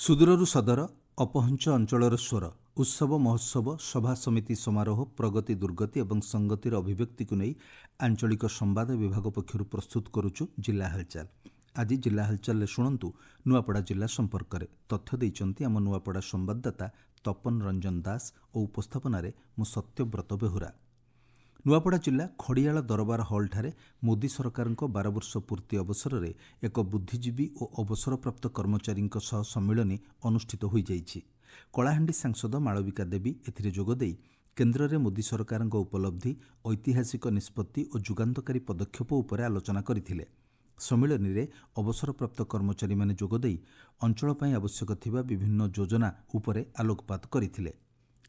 ସୁଦୂରରୁ ସଦର ଅପହଞ୍ଚ ଅଞ୍ଚଳର ସ୍ୱର ଉତ୍ସବ ମହୋତ୍ସବ ସଭା ସମିତି ସମାରୋହ ପ୍ରଗତି ଦୁର୍ଗତି ଏବଂ ସଂଗତିର ଅଭିବ୍ୟକ୍ତିକୁ ନେଇ ଆଞ୍ଚଳିକ ସମ୍ବାଦ ବିଭାଗ ପକ୍ଷରୁ ପ୍ରସ୍ତୁତ କରୁଛୁ ଜିଲ୍ଲା ହାଲଚାଲ। ଆଜି ଜିଲ୍ଲା ହାଲଚାଲରେ ଶୁଣନ୍ତୁ ନୂଆପଡ଼ା ଜିଲ୍ଲା ସମ୍ପର୍କରେ ତଥ୍ୟ ଦେଇଛନ୍ତି ଆମ ନୂଆପଡ଼ା ସମ୍ବାଦଦାତା ତପନ ରଞ୍ଜନ ଦାସ ଓ ଉପସ୍ଥାପନାରେ ମୁଁ ସତ୍ୟବ୍ରତ ବେହୁରା। ନୂଆପଡ଼ା ଜିଲ୍ଲା ଖଡ଼ିଆଳ ଦରବାର ହଲ୍ଠାରେ ମୋଦି ସରକାରଙ୍କ 12 ବର୍ଷ ପୂର୍ତ୍ତି ଅବସରରେ ଏକ ବୁଦ୍ଧିଜୀବୀ ଓ ଅବସରପ୍ରାପ୍ତ କର୍ମଚାରୀଙ୍କ ସହ ସମ୍ମିଳନୀ ଅନୁଷ୍ଠିତ ହୋଇଯାଇଛି। କଳାହାଣ୍ଡି ସାଂସଦ ମାଳବିକା ଦେବୀ ଏଥିରେ ଯୋଗଦେଇ କେନ୍ଦ୍ରରେ ମୋଦି ସରକାରଙ୍କ ଉପଲବ୍ଧି ଐତିହାସିକ ନିଷ୍ପତ୍ତି ଓ ଯୁଗାନ୍ତକାରୀ ପଦକ୍ଷେପ ଉପରେ ଆଲୋଚନା କରିଥିଲେ। ସମ୍ମିଳନୀରେ ଅବସରପ୍ରାପ୍ତ କର୍ମଚାରୀମାନେ ଯୋଗଦେଇ ଅଞ୍ଚଳ ପାଇଁ ଆବଶ୍ୟକ ଥିବା ବିଭିନ୍ନ ଯୋଜନା ଉପରେ ଆଲୋକପାତ କରିଥିଲେ।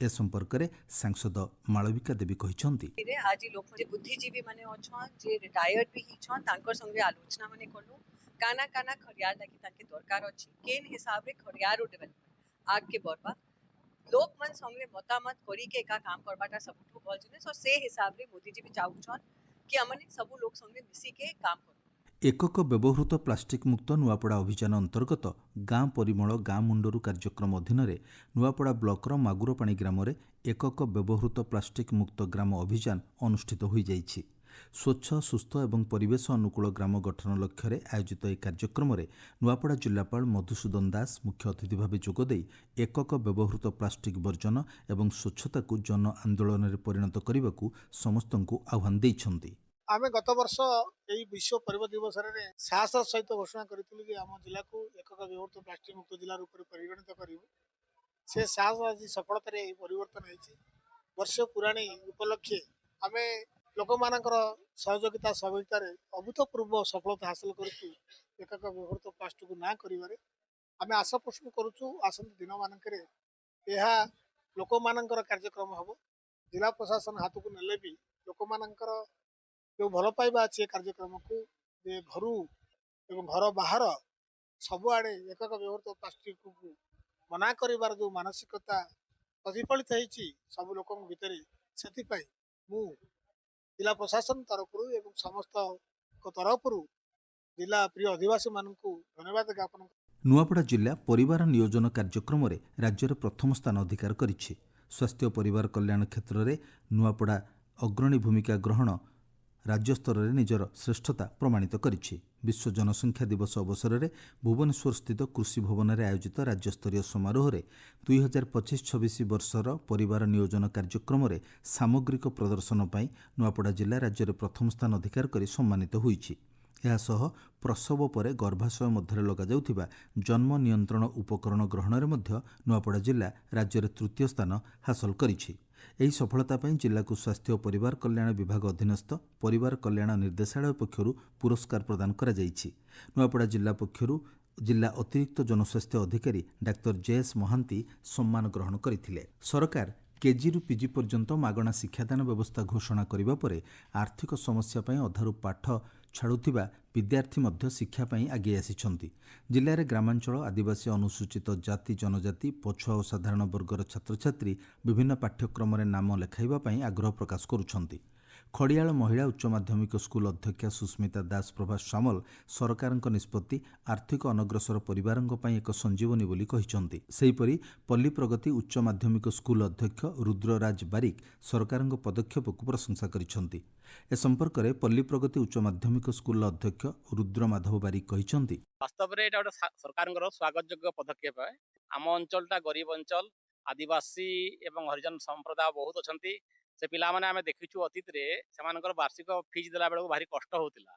ए संपर्क में सांसद मालविका देवी कहते आज लोग बुद्धिजीवी माने अछन जे रिटायर्ड भी हिछन तांकर संगे आलोचना माने करलु काना काना खरियार लागी ताके दरकार अछि केन हिसाब रे खरियार डेवलपमेंट आग के बरबा लोक मन संगे मतामत करी के का काम करबाटा सबठु भल जिनिस और से हिसाब रे बुद्धिजीवी चाहुछन कि हमने सब लोग संगे मिसी के काम करू। एकक व्यवहृत प्लास्टिक मुक्त नुआपड़ा अभियान अंतर्गत गाँ परिमल गाँ मुंडरू कार्यक्रम अधीन नुआपड़ा ब्लॉकर मागुरपाणी ग्राम में एकक व्यवहृत प्लास्टिक मुक्त ग्राम अभियान अनुष्ठित हो जाइछि। स्वच्छ सुस्थ एवं परिवेश अनुकूल ग्राम गठन लक्ष्य में आयोजित यह कार्यक्रम में नुआपड़ा जिलापाल मधुसूदन दास मुख्य अतिथि भाव जोगदे एकक व्यवहृत प्लास्टिक वर्जन एवं स्वच्छता को जन आंदोलन में परिणत करने को समस्त आह्वान देइछन्ति। आमे गत वर्ष यही विश्व परिवेश दिवस रे साहस सहित घोषणा करितलु कि आम जिला को एकक व्यवहृत प्लास्टिक मुक्त जिला रूप में परिगणित करिवु। से साहस आज सफलता रे परिवर्तन होइछि। वर्ष पुराणी उपलक्षे आमे लोक मानकर सहयोगिता सहभागिता रे अभूतपूर्व सफलता हासिल करछु। एकक व्यवहृत प्लास्टिक ना करिवारे आमे आशा पोषण करूछु आसंत दिन मानकरे एहा लोक मानकर कार्यक्रम हबो। जिला प्रशासन हाथ को नेले भी लोक मानकर जो भल पाइबा अच्छे कार्यक्रम को घर एवं घर बाहर सबुआड़े एकक व्यवहृत प्लास्टिक को मना करिवार जो मानसिकता प्रतिफलित होइछि सब लोक भितर से जिला प्रशासन तरफ एवं समस्त तरफ जिला प्रिय अधिवासी मानू धन्यवाद ज्ञापन। नुआपड़ा जिला परिवार नियोजन कार्यक्रम में राज्य में प्रथम स्थान अधिकार करिछि। स्वास्थ्य परिवार कल्याण क्षेत्र में नुआपड़ा अग्रणी भूमिका ग्रहण राज्य स्तर में निजर श्रेष्ठता प्रमाणित करिछि। विश्व जनसंख्या दिवस अवसर में भुवनेश्वर स्थित कृषि भवन में आयोजित राज्यस्तरीय समारोह में 2025-26 वर्षर परिवार नियोजन कार्यक्रम में सामग्रिक प्रदर्शन पर नुआपड़ा जिला राज्य में प्रथम स्थान अधिकार कर सम्मानित होइछि। एहासह प्रसव पर गर्भाशय मध्य लगा जाउथिबा जन्म नियंत्रण उपकरण ग्रहण में नुआपड़ा जिला राज्य में तृतीय स्थान हासिल करिछि। एही सफलता पर जिला को स्वास्थ्य और परिवार कल्याण विभाग अधीनस्थ परिवार कल्याण निर्देशालय पक्षरु पुरस्कार प्रदान करा जाइछि। नुआपड़ा जिला पक्षरु जिला अतिरिक्त जनस्वास्थ्य अधिकारी डाक्टर जेएस महांती सम्मान ग्रहण करथिले। सरकार केजी रु पीजी पर्यंत मागणा शिक्षादान व्यवस्था घोषणा करिबा परे आर्थिक समस्या पई अधारु पाठ छाड़ुथिबा विद्यार्थी मध्य शिक्षा पई आगे आसिछन्ति। जिले में ग्रामांचल आदिवासी अनुसूचित जाति जनजाति पछुआ और साधारण वर्गर छात्र छात्री विभिन्न पाठ्यक्रम में नाम लेखाइबा पई आग्रह प्रकाश करुछन्ति। खड़ियाल महिला उच्च माध्यमिक स्कूल अध्यक्षा सुस्मिता दास प्रभास सामल सरकारक निष्पत्ति आर्थिक अनग्रसर परिवारक पई एक संजीवनी बोली कहिसन्ति। सेहिपरि पल्ली प्रगति उच्च माध्यमिक स्कूल अध्यक्ष रुद्रराज बारिक सरकारक पदक्षेप को प्रशंसा करिसन्ति। ए संपर्क में पल्ली प्रगति उच्च माध्यमिक स्कूल अध्यक्ष रुद्र माधव बारिक कहिसन्ति वास्तव में एटा सरकारक स्वागत योग्य पदक्षेप है। आम अंचलटा गरीब अंचल आदिवासी एवं हरिजन संप्रदाय बहुत अछंती। से पिला माने आमे देखिछु अतीत रे सेमानकर वार्षिक फीस देला बेलको भारी कष्ट होतिला।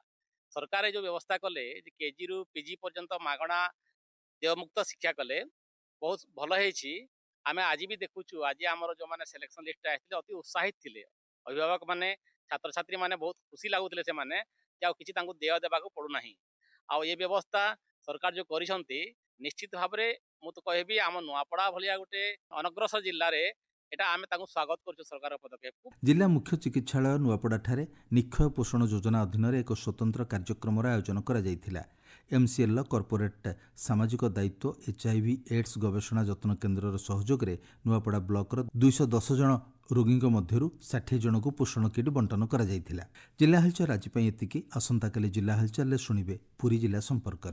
सरकार जो व्यवस्था कले केजी रु पीजी पर्यंत मागणा देयमुक्त शिक्षा कले बहुत भल होइछि। आमे आज भी देखुछु आज आमर जो माने सिलेक्शन लिस्ट आइथिले अति उत्साहित थिले। अभिभावक माने छात्र छात्री माने बहुत खुशी लागुतिले से माने कि आ किछि तांको देय देबाको पडु नाही। आ ये व्यवस्था सरकार जो करिसंती निश्चित भाव में मु तो कहबी आम नुआपड़ा भलिया गोटे अनग्रसर जिल्ला रे एटा आमे तांको स्वागत करछु सरकार पदक्षेप। जिला मुख्य चिकित्सालय नुआपड़ा ठारे निक्षय पोषण योजना अधीन एक स्वतंत्र कार्यक्रम आयोजन करा जायथिला। एमसीएल कॉर्पोरेट सामाजिक दायित्व एचआईवी एड्स गवेषणा जत्न केन्द्र सहयोग में नुआपड़ा ब्लॉकर 210 जन रोगी मध्य 60 जन को पोषण किट बंटन करा जायथिला। जिला हलचल आज एतिकी। आसंता काली जिला हलचल शुणिबे पुरी जिला संपर्क में।